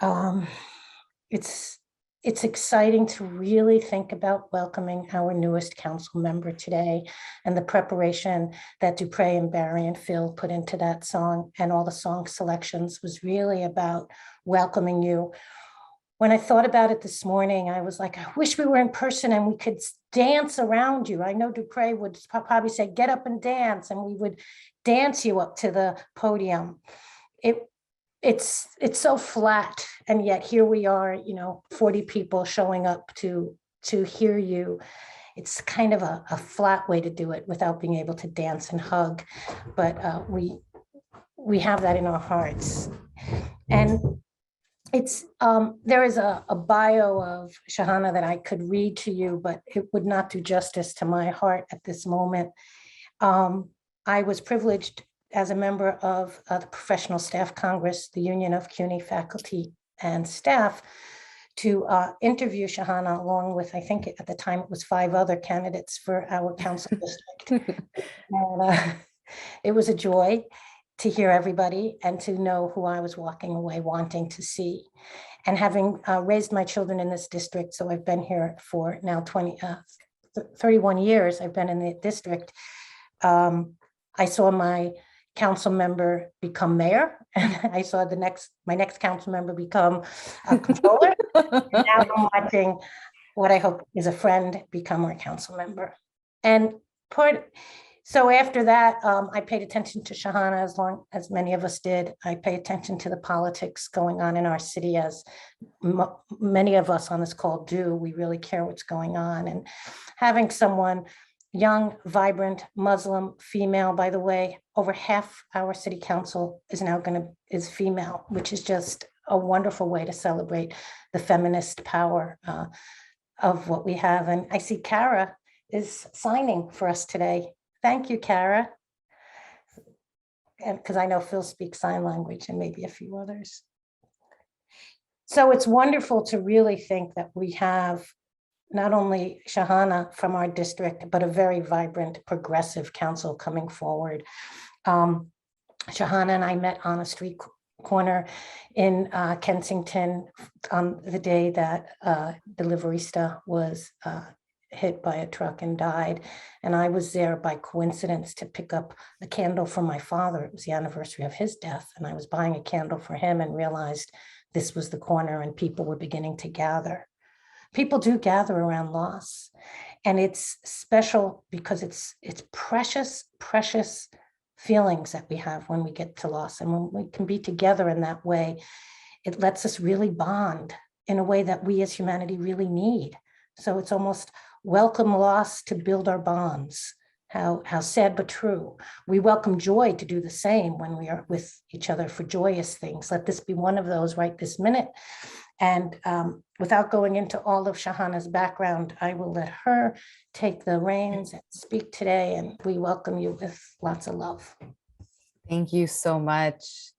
Um, it's it's exciting to really think about welcoming our newest council member today, and the preparation that Dupre and Barry and Phil put into that song, and all the song selections was really about welcoming you. When I thought about it this morning, I was like, I wish we were in person and we could dance around you. I know Dupre would probably say, get up and dance, and we would dance you up to the podium. It it's so flat, and yet here we are, 40 people showing up to hear you. It's kind of a flat way to do it without being able to dance and hug, but we have that in our hearts. And it's there is a bio of Shahana that I could read to you, but it would not do justice to my heart at this moment. I was privileged as a member of the Professional Staff Congress, the Union of CUNY faculty and staff, to interview Shahana along with, I think at the time it was 5 other candidates for our council district. And it was a joy to hear everybody and to know who I was walking away wanting to see. And having raised my children in this district, so I've been here for now 31 years, I've been in the district. I saw my council member become mayor, and I saw my next council member become a controller. And now I'm watching what I hope is a friend become our council member. And so after that, I paid attention to Shahana as long as many of us did. I pay attention to the politics going on in our city, as many of us on this call do. We really care what's going on. And having someone young, vibrant, Muslim, female, by the way, over half our city council is female, which is just a wonderful way to celebrate the feminist power of what we have. And I see Kara is signing for us today. Thank you, Kara. And because I know Phil speaks sign language and maybe a few others. So it's wonderful to really think that we have not only Shahana from our district, but a very vibrant, progressive council coming forward. Shahana and I met on a street corner in Kensington on the day that Deliverista was hit by a truck and died. And I was there by coincidence to pick up a candle for my father. It was the anniversary of his death. And I was buying a candle for him and realized this was the corner, and people were beginning to gather. People do gather around loss, and it's special because it's precious, precious feelings that we have when we get to loss. And when we can be together in that way, it lets us really bond in a way that we as humanity really need. So it's almost welcome loss to build our bonds. How sad but true. We welcome joy to do the same when we are with each other for joyous things. Let this be one of those right this minute. And without going into all of Shahana's background, I will let her take the reins and speak today. And we welcome you with lots of love. Thank you so much.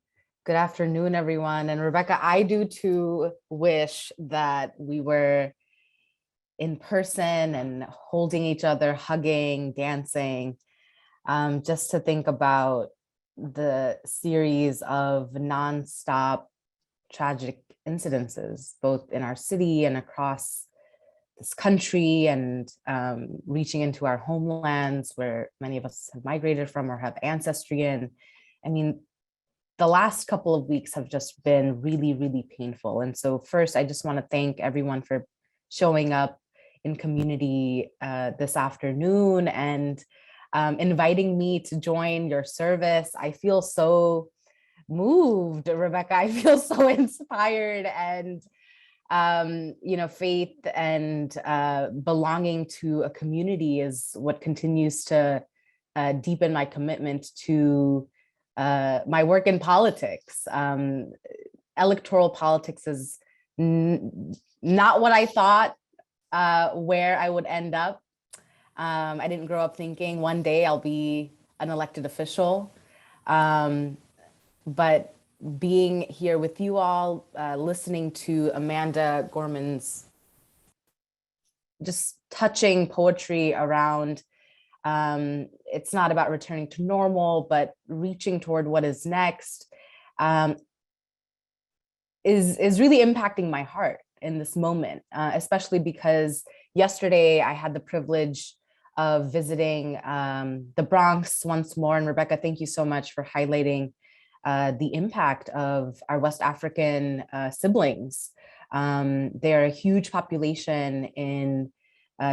Good afternoon, everyone. And Rebecca, I do too wish that we were in person and holding each other, hugging, dancing, just to think about the series of nonstop tragic incidences, both in our city and across this country, and reaching into our homelands where many of us have migrated from or have ancestry in. I mean, the last couple of weeks have just been really, really painful. And so first, I just want to thank everyone for showing up in community this afternoon and inviting me to join your service. I feel so moved, Rebecca. I feel so inspired, and faith and belonging to a community is what continues to deepen my commitment to my work in politics. Electoral politics is not what I thought where I would end up. I didn't grow up thinking one day I'll be an elected official. But being here with you all, listening to Amanda Gorman's just touching poetry around it's not about returning to normal, but reaching toward what is next. is really impacting my heart in this moment, especially because yesterday I had the privilege of visiting the Bronx once more. And Rebecca, thank you so much for highlighting the impact of our West African siblings. They're a huge population in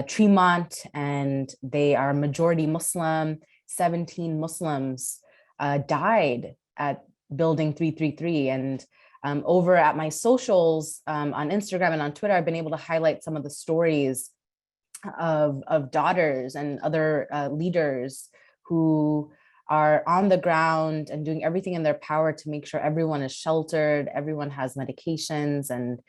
Tremont, and they are majority Muslim. 17 Muslims died at Building 333. And over at my socials on Instagram and on Twitter, I've been able to highlight some of the stories of daughters and other leaders who are on the ground and doing everything in their power to make sure everyone is sheltered, everyone has medications and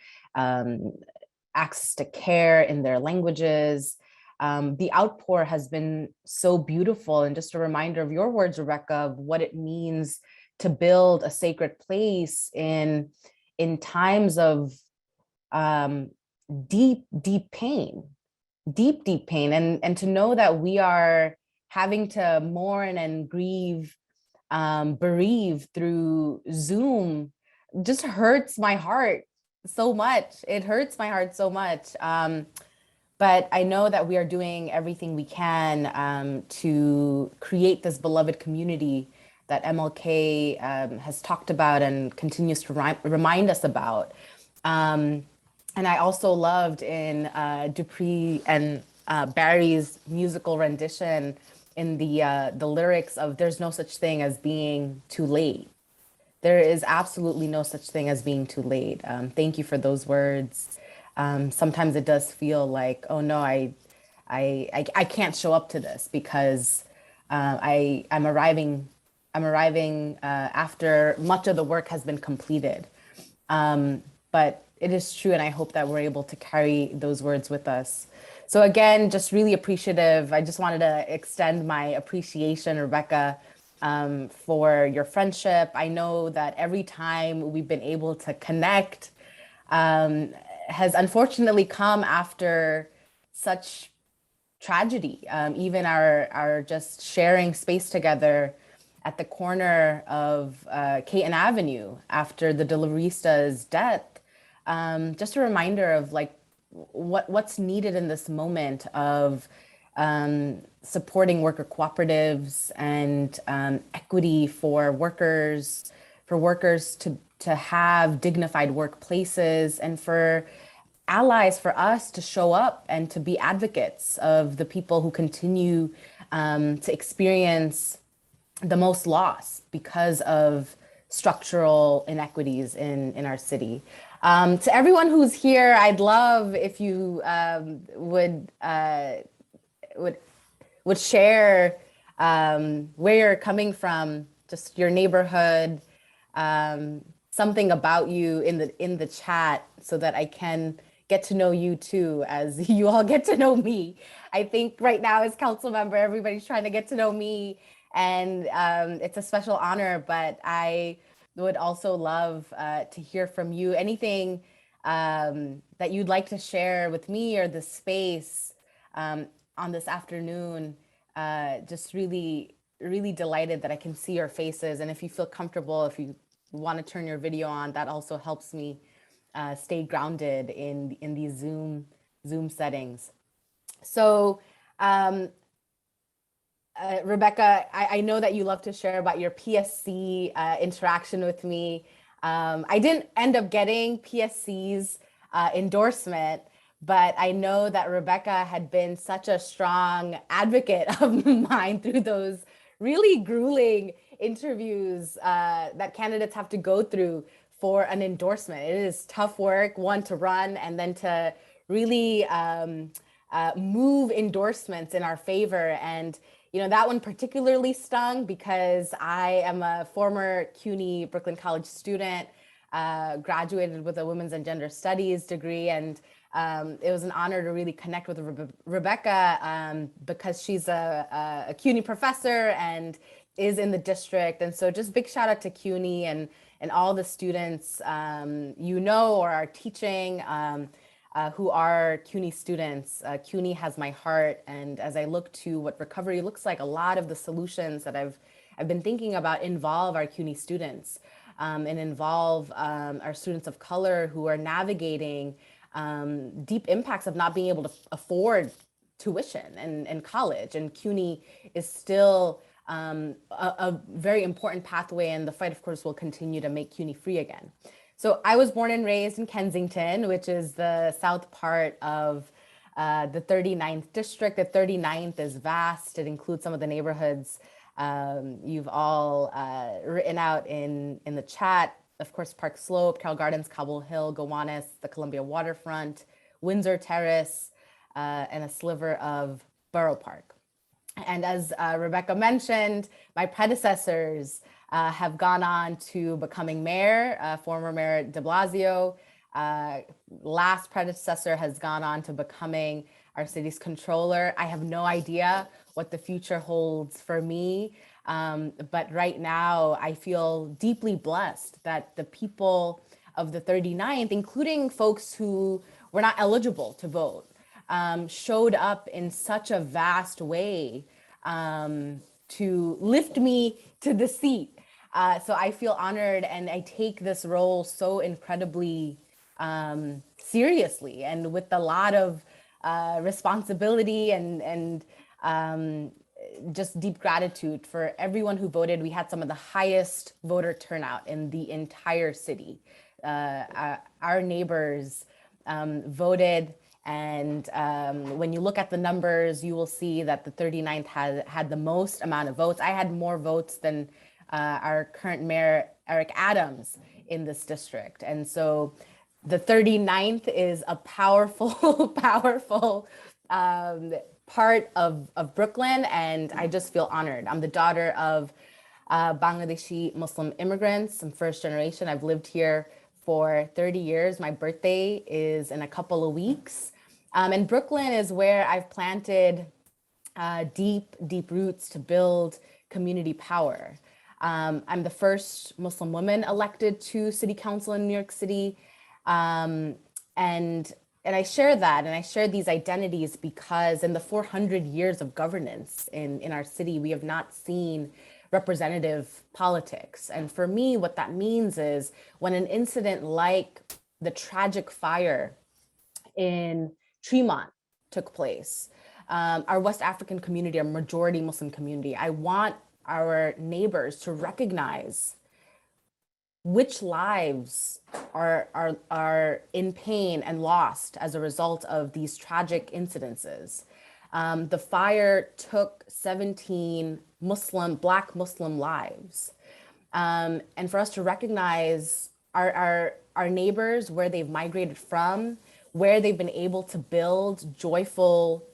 access to care in their languages. The outpour has been so beautiful, and just a reminder of your words, Rebecca, of what it means to build a sacred place in times of deep pain, deep pain, and to know that we are having to mourn and grieve, bereave through Zoom just hurts my heart so much. It hurts my heart so much. But I know that we are doing everything we can to create this beloved community that MLK has talked about and continues to remind us about. And I also loved in Dupree and Barry's musical rendition in the lyrics of "There's no such thing as being too late." There is absolutely no such thing as being too late. Thank you for those words. Sometimes it does feel like, oh no, I can't show up to this because I'm arriving after much of the work has been completed. But it is true, and I hope that we're able to carry those words with us. So again, just really appreciative. I just wanted to extend my appreciation, Rebecca, for your friendship. I know that every time we've been able to connect has unfortunately come after such tragedy. Even our just sharing space together at the corner of Caton Avenue after the Delarista's death, just a reminder of like what's needed in this moment of supporting worker cooperatives and equity for workers to have dignified workplaces, and for allies, for us to show up and to be advocates of the people who continue to experience the most loss because of structural inequities in our city. To everyone who's here, I'd love if you would share where you're coming from, just your neighborhood, something about you in the chat, so that I can get to know you too, as you all get to know me. I think right now as council member, everybody's trying to get to know me, and it's a special honor, but I would also love to hear from you. Anything that you'd like to share with me or the space on this afternoon. Just really delighted that I can see your faces. And if you feel comfortable, if you want to turn your video on, that also helps me stay grounded in these Zoom settings. So Rebecca, I know that you love to share about your PSC interaction with me. I didn't end up getting PSC's endorsement, but I know that Rebecca had been such a strong advocate of mine through those really grueling interviews that candidates have to go through for an endorsement. It is tough work, one, to run, and then to really move endorsements in our favor. And you know, that one particularly stung because I am a former CUNY Brooklyn College student, graduated with a Women's and Gender Studies degree, and it was an honor to really connect with Rebecca because she's a CUNY professor and is in the district. And so just big shout out to CUNY and all the students you know or are teaching who are CUNY students. CUNY has my heart, and as I look to what recovery looks like, a lot of the solutions that I've been thinking about involve our CUNY students. and involve our students of color who are navigating deep impacts of not being able to afford tuition and college. And CUNY is still a very important pathway, and the fight, of course, will continue to make CUNY free again. So I was born and raised in Kensington, which is the south part of the 39th district. The 39th is vast. It includes some of the neighborhoods you've all written out in the chat. Of course, Park Slope, Carroll Gardens, Cobble Hill, Gowanus, the Columbia Waterfront, Windsor Terrace, and a sliver of Borough Park. And as Rebecca mentioned, my predecessors have gone on to becoming mayor, former Mayor de Blasio. Last predecessor has gone on to becoming our city's controller. I have no idea what the future holds for me, but right now I feel deeply blessed that the people of the 39th, including folks who were not eligible to vote, showed up in such a vast way to lift me to the seat. So I feel honored, and I take this role so incredibly seriously and with a lot of responsibility and just deep gratitude for everyone who voted. We had some of the highest voter turnout in the entire city. Our neighbors voted, and when you look at the numbers, you will see that the 39th had the most amount of votes. I had more votes than our current mayor, Eric Adams, in this district. And so the 39th is a powerful, powerful part of Brooklyn, and I just feel honored. I'm the daughter of Bangladeshi Muslim immigrants. I'm first generation. I've lived here for 30 years. My birthday is in a couple of weeks. And Brooklyn is where I've planted deep, deep roots to build community power. I'm the first Muslim woman elected to city council in New York City. And I share that, and I share these identities because in the 400 years of governance in our city, we have not seen representative politics. And for me, what that means is when an incident like the tragic fire in Tremont took place, our West African community, our majority Muslim community, I want our neighbors to recognize which lives are in pain and lost as a result of these tragic incidences. The fire took 17 Black Muslim lives. And for us to recognize our neighbors, where they've migrated from, where they've been able to build joyful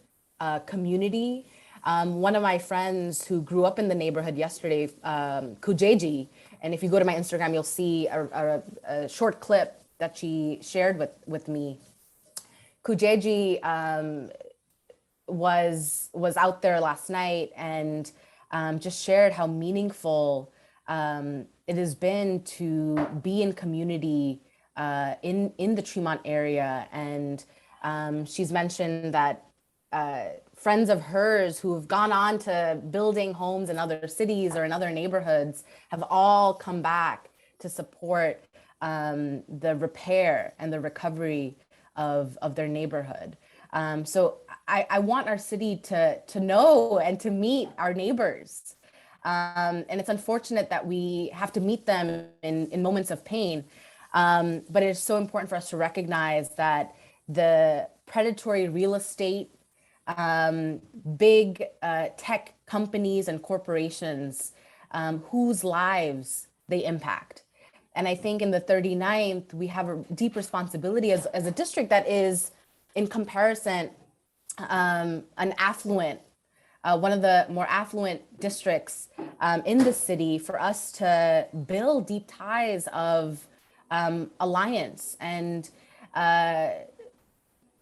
community. One of my friends who grew up in the neighborhood yesterday, Kujeji, and if you go to my Instagram, you'll see a short clip that she shared with me. Kujeji was out there last night and just shared how meaningful it has been to be in community in the Tremont area. And she's mentioned that friends of hers who have gone on to building homes in other cities or in other neighborhoods have all come back to support the repair and the recovery of their neighborhood. So I want our city to know and to meet our neighbors. And it's unfortunate that we have to meet them in moments of pain. But it's so important for us to recognize that the predatory real estate, big tech companies and corporations whose lives they impact. And I think in the 39th, we have a deep responsibility as a district that is, in comparison, an affluent, one of the more affluent districts in the city, for us to build deep ties of alliance and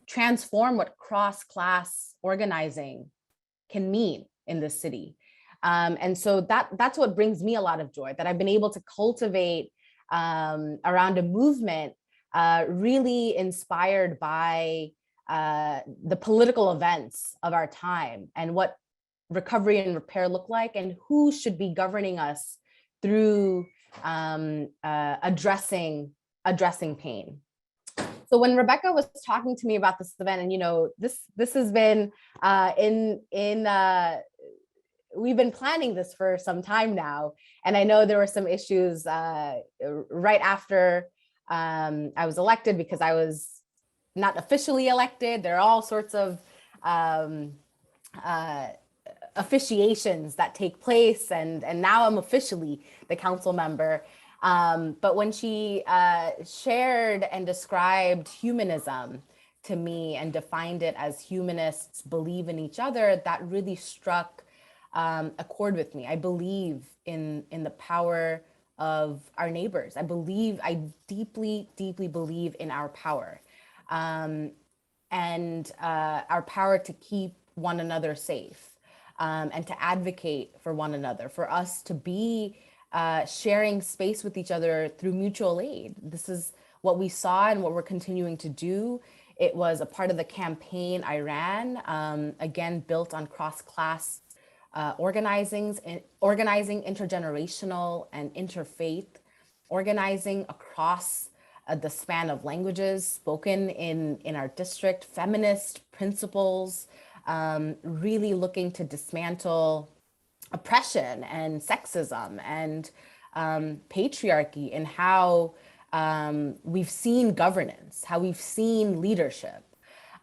transform what cross-class organizing can mean in this city. And so that's what brings me a lot of joy, that I've been able to cultivate around a movement really inspired by the political events of our time and what recovery and repair look like and who should be governing us through addressing pain. So when Rebecca was talking to me about this event, and this has been we've been planning this for some time now, and I know there were some issues right after I was elected, because I was not officially elected. There are all sorts of officiations that take place, and now I'm officially the council member. But when she shared and described humanism to me and defined it as humanists believe in each other, that really struck a chord with me. I believe in the power of our neighbors. I deeply, deeply believe in our power, and our power to keep one another safe, and to advocate for one another, for us to be sharing space with each other through mutual aid. This is what we saw and what we're continuing to do. It was a part of the campaign I ran, again, built on cross-class organizing, intergenerational and interfaith, organizing across the span of languages spoken in our district, feminist principles, really looking to dismantle oppression and sexism and patriarchy, and how we've seen governance, how we've seen leadership,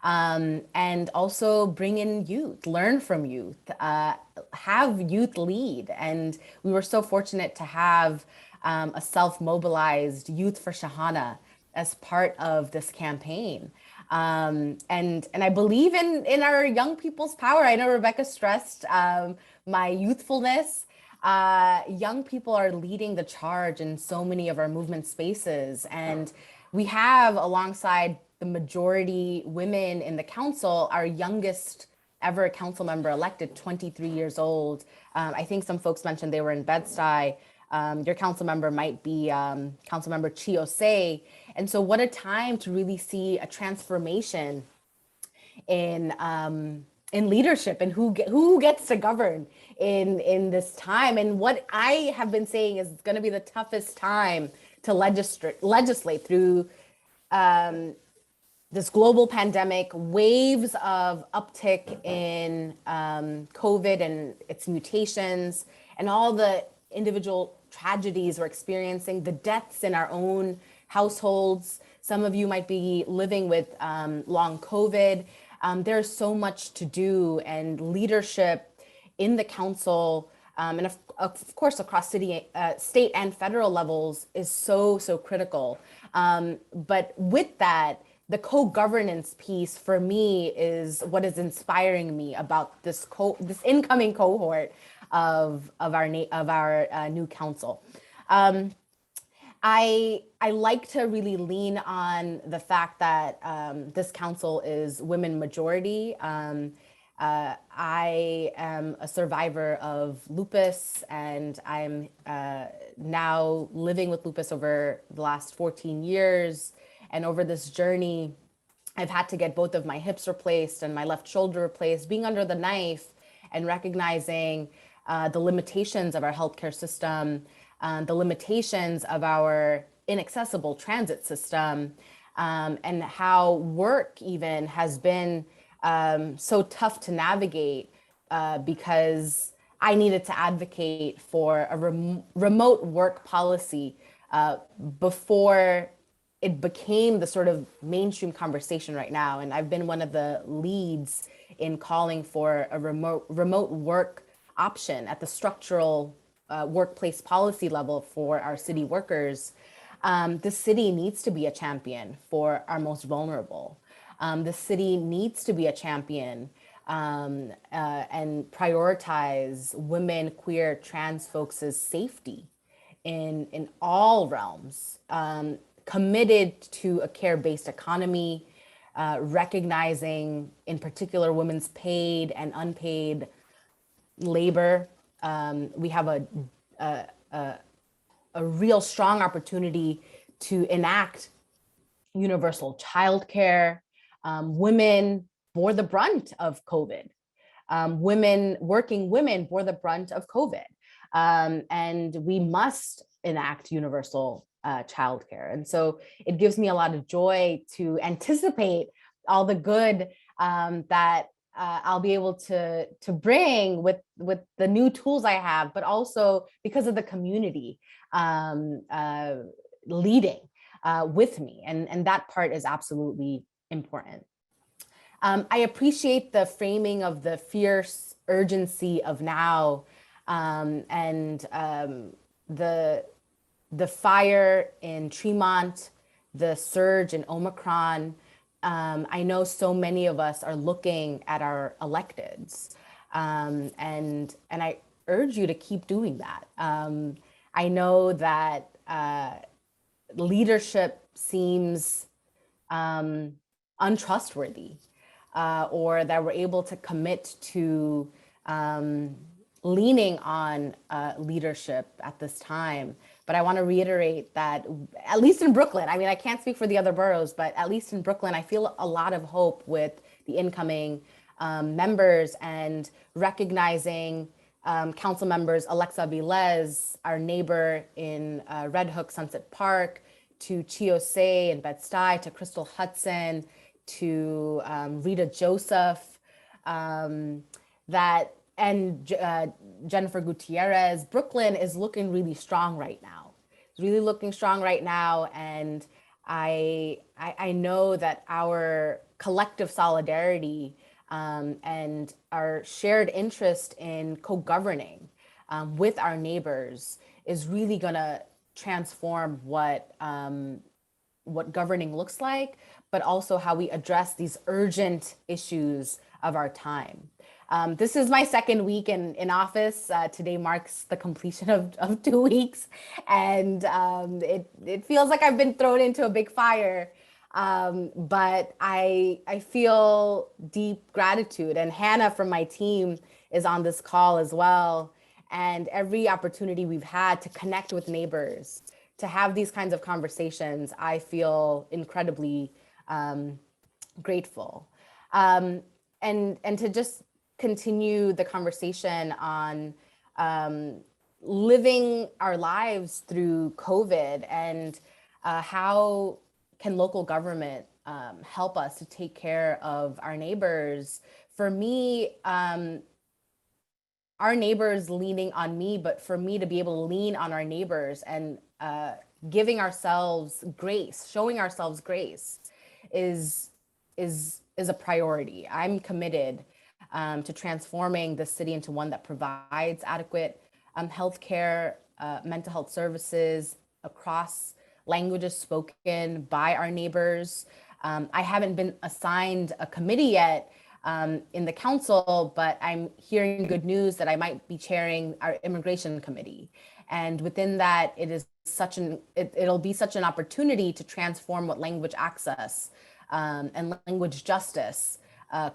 and also bring in youth, learn from youth, have youth lead. And we were so fortunate to have a self-mobilized Youth for Shahana as part of this campaign. And I believe in our young people's power. I know Rebecca stressed my youthfulness. Young people are leading the charge in so many of our movement spaces. And we have, alongside the majority women in the council, our youngest ever council member elected, 23 years old. I think some folks mentioned they were in Bed-Stuy. Your council member might be council member Chiose. And so what a time to really see a transformation in leadership and who gets to govern in this time. And what I have been saying is it's going to be the toughest time to legislate through this global pandemic, waves of uptick in COVID and its mutations, and all the individual tragedies we're experiencing, the deaths in our own households. Some of you might be living with long COVID. There's so much to do, and leadership in the council, and of course across state and federal levels, is so critical. But with that, the co-governance piece for me is what is inspiring me about this incoming cohort of our new council. I like to really lean on the fact that this council is women majority. I am a survivor of lupus, and I'm now living with lupus over the last 14 years. And over this journey, I've had to get both of my hips replaced and my left shoulder replaced, being under the knife and recognizing the limitations of our healthcare system, the limitations of our inaccessible transit system, and how work even has been so tough to navigate because I needed to advocate for a remote work policy before it became the sort of mainstream conversation right now. And I've been one of the leads in calling for a remote work option at the structural workplace policy level for our city workers. The city needs to be a champion for our most vulnerable. The city needs to be a champion and prioritize women, queer, trans folks' safety in all realms, committed to a care-based economy, recognizing in particular women's paid and unpaid labor. We have a real strong opportunity to enact universal childcare. Women bore the brunt of COVID. Working women bore the brunt of COVID. And we must enact universal childcare. And so it gives me a lot of joy to anticipate all the good that I'll be able to bring with the new tools I have, but also because of the community leading with me. And that part is absolutely important. I appreciate the framing of the fierce urgency of now and the fire in Tremont, the surge in Omicron. I know so many of us are looking at our electeds, and I urge you to keep doing that. I know that leadership seems untrustworthy, or that we're able to commit to leaning on leadership at this time. But I want to reiterate that, at least in Brooklyn, I mean, I can't speak for the other boroughs, but at least in Brooklyn, I feel a lot of hope with the incoming members, and recognizing council members Alexa Velez, our neighbor in Red Hook Sunset Park, to Chiosei and Bed-Stuy, to Crystal Hudson, to Rita Joseph, Jennifer Gutierrez. Brooklyn is looking really strong right now. It's really looking strong right now. And I know that our collective solidarity and our shared interest in co-governing with our neighbors is really gonna transform what governing looks like, but also how we address these urgent issues of our time. This is my second week in office. Today marks the completion of 2 weeks, and it feels like I've been thrown into a big fire. But I feel deep gratitude, and Hannah from my team is on this call as well. And every opportunity we've had to connect with neighbors, to have these kinds of conversations, I feel incredibly grateful. And to just continue the conversation on living our lives through COVID, and how can local government help us to take care of our neighbors. For me, our neighbors leaning on me, but for me to be able to lean on our neighbors and giving ourselves grace, showing ourselves grace is a priority. I'm committed to transforming the city into one that provides adequate healthcare, mental health services across languages spoken by our neighbors. I haven't been assigned a committee yet in the council, but I'm hearing good news that I might be chairing our immigration committee. And within that, it'll be such an opportunity to transform what language access and language justice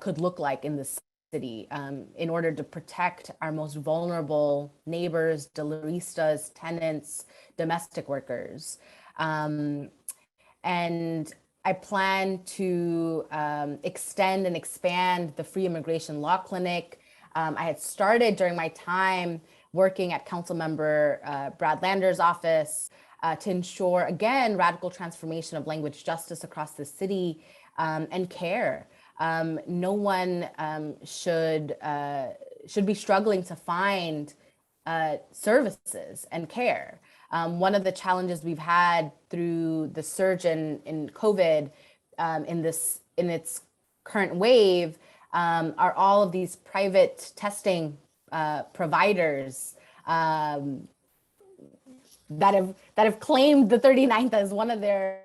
could look like in this city, in order to protect our most vulnerable neighbors, deliveristas, tenants, domestic workers. And I plan to extend and expand the Free Immigration Law Clinic. I had started during my time working at Councilmember Brad Lander's office to ensure, again, radical transformation of language justice across the city, and care. No one should be struggling to find services and care. One of the challenges we've had through the surge in COVID, in its current wave, are all of these private testing providers that have claimed the 39th as one of their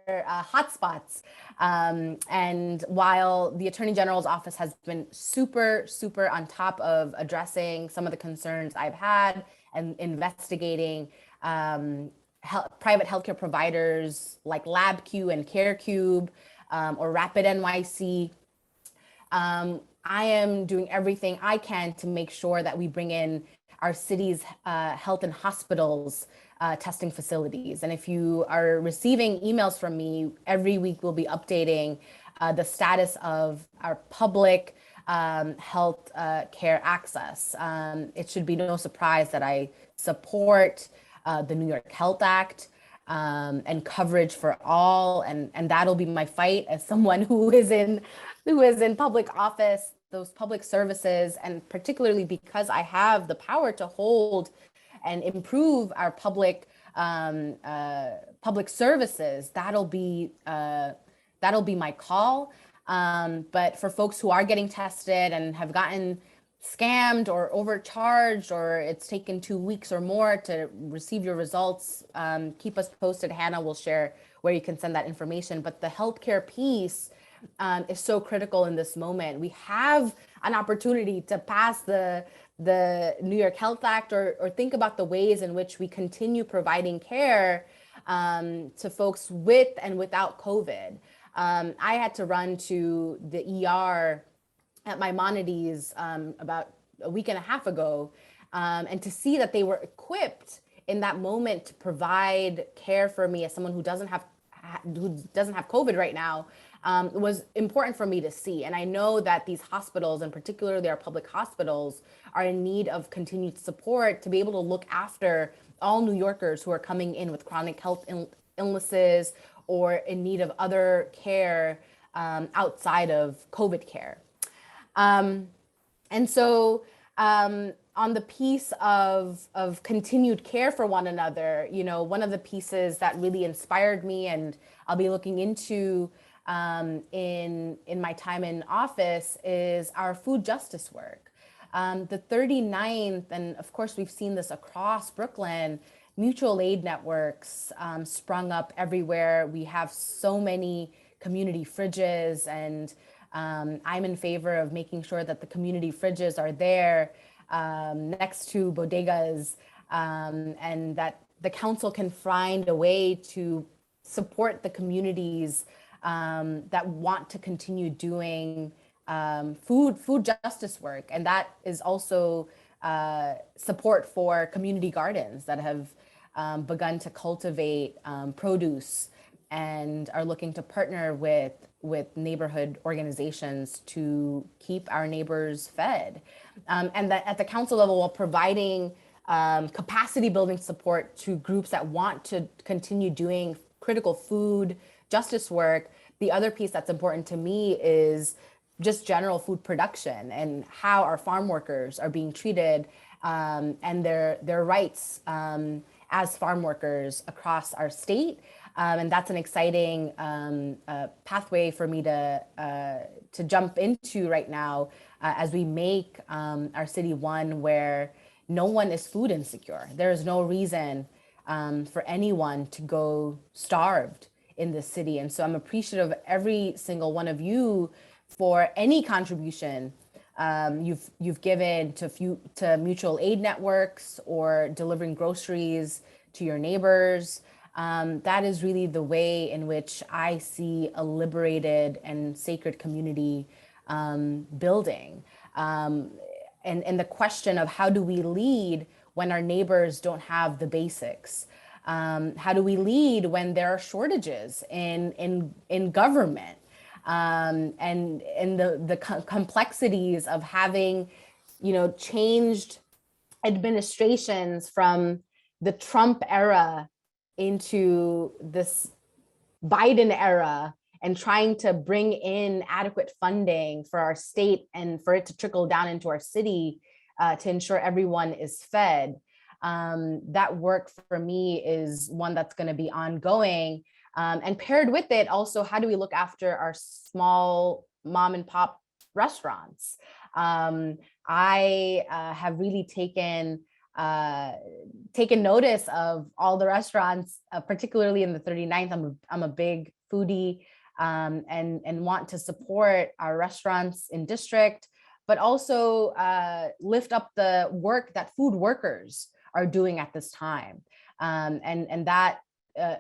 hotspots. And while the Attorney General's office has been super on top of addressing some of the concerns I've had and investigating private healthcare providers like LabQ and CareCube or Rapid NYC, I am doing everything I can to make sure that we bring in our city's health and hospitals testing facilities. And if you are receiving emails from me, every week we'll be updating the status of our public health care access. It should be no surprise that I support the New York Health Act, and coverage for all. And that'll be my fight as someone who is in public office, those public services, and particularly because I have the power to hold and improve our public services. That'll be my call. But for folks who are getting tested and have gotten scammed or overcharged, or it's taken 2 weeks or more to receive your results, keep us posted. Hannah will share where you can send that information. But the healthcare piece is so critical in this moment. We have an opportunity to pass the New York Health Act, or think about the ways in which we continue providing care to folks with and without COVID. I had to run to the ER at Maimonides about a week and a half ago, and to see that they were equipped in that moment to provide care for me as someone who doesn't have COVID right now, was important for me to see. And I know that these hospitals, and particularly our public hospitals, are in need of continued support to be able to look after all New Yorkers who are coming in with chronic health illnesses or in need of other care outside of COVID care. And so on the piece of continued care for one another, one of the pieces that really inspired me, and I'll be looking into in my time in office, is our food justice work. The 39th, and of course we've seen this across Brooklyn, mutual aid networks sprung up everywhere. We have so many community fridges, and I'm in favor of making sure that the community fridges are there next to bodegas, and that the council can find a way to support the communities that want to continue doing food justice work. And that is also support for community gardens that have begun to cultivate produce and are looking to partner with neighborhood organizations to keep our neighbors fed. And that at the council level, while providing capacity building support to groups that want to continue doing critical food justice work, the other piece that's important to me is just general food production and how our farm workers are being treated, and their rights as farm workers across our state. And that's an exciting pathway for me to jump into right now, as we make our city one where no one is food insecure. There is no reason for anyone to go starved in this city. And so I'm appreciative of every single one of you for any contribution you've given to mutual aid networks or delivering groceries to your neighbors. That is really the way in which I see a liberated and sacred community building. And the question of how do we lead when our neighbors don't have the basics? How do we lead when there are shortages in government? And the complexities of having, changed administrations from the Trump era into this Biden era, and trying to bring in adequate funding for our state and for it to trickle down into our city to ensure everyone is fed. That work for me is one that's going to be ongoing. And paired with it, also, how do we look after our small mom and pop restaurants? I have really taken notice of all the restaurants, particularly in the 39th. I'm a big foodie, and want to support our restaurants in district, but also lift up the work that food workers are doing at this time. And that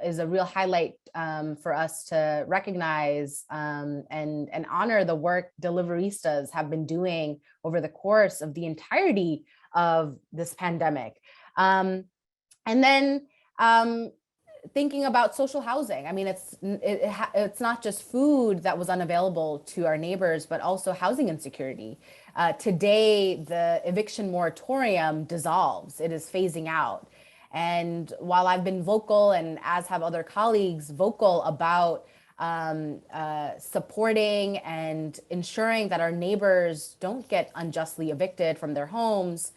is a real highlight for us to recognize and honor the work deliveristas have been doing over the course of the entirety of this pandemic. And then thinking about social housing. I mean, it's not just food that was unavailable to our neighbors, but also housing insecurity. Today, the eviction moratorium dissolves. It is phasing out. And while I've been vocal, and as have other colleagues, vocal about supporting and ensuring that our neighbors don't get unjustly evicted from their homes,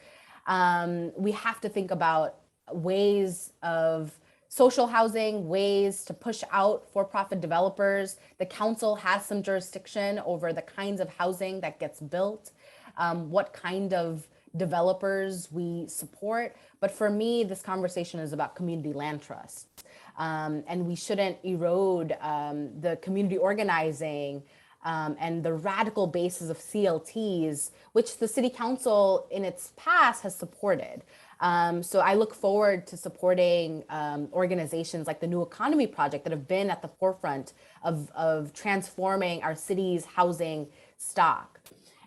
we have to think about ways of social housing, ways to push out for-profit developers. The council has some jurisdiction over the kinds of housing that gets built, what kind of developers we support. But for me, this conversation is about community land trusts. And we shouldn't erode the community organizing and the radical basis of CLTs, which the city council in its past has supported. So I look forward to supporting organizations like the New Economy Project that have been at the forefront of transforming our city's housing stock.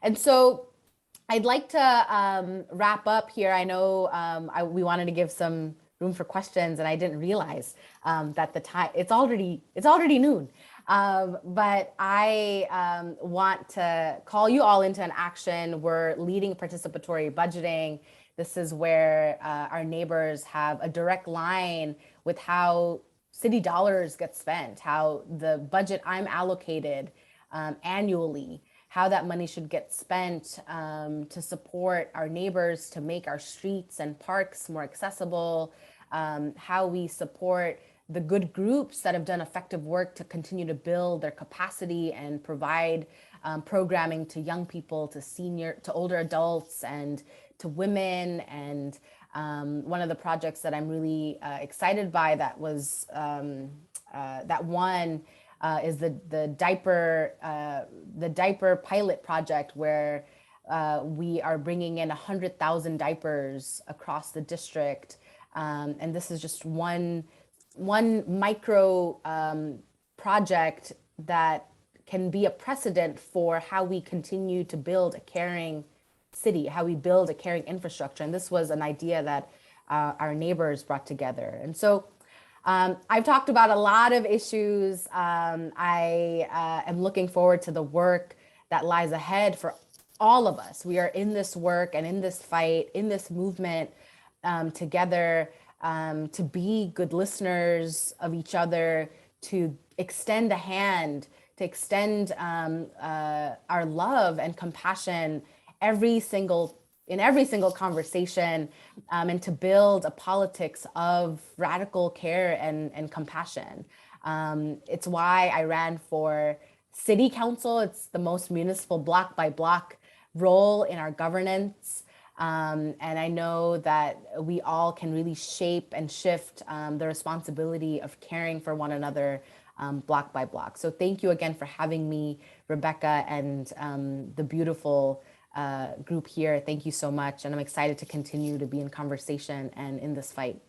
And so I'd like to wrap up here. I know we wanted to give some room for questions, and I didn't realize that the time it's already noon. But I want to call you all into an action. We're leading participatory budgeting. This is where our neighbors have a direct line with how city dollars get spent, how the budget I'm allocated annually, how that money should get spent to support our neighbors, to make our streets and parks more accessible, how we support the good groups that have done effective work to continue to build their capacity and provide programming to young people, to older adults, and to women. And one of the projects that I'm really excited by that was that one is the diaper pilot project, where we are bringing in 100,000 diapers across the district. And this is just one micro project that can be a precedent for how we continue to build a caring city, how we build a caring infrastructure. And this was an idea that our neighbors brought together. And so I've talked about a lot of issues. I am looking forward to the work that lies ahead for all of us. We are in this work and in this fight, in this movement together, to be good listeners of each other, to extend a hand, to extend our love and compassion in every single conversation, and to build a politics of radical care and compassion. It's why I ran for city council. It's the most municipal block by block role in our governance. And I know that we all can really shape and shift the responsibility of caring for one another block by block. So thank you again for having me, Rebecca, and the beautiful group here. Thank you so much. And I'm excited to continue to be in conversation and in this fight.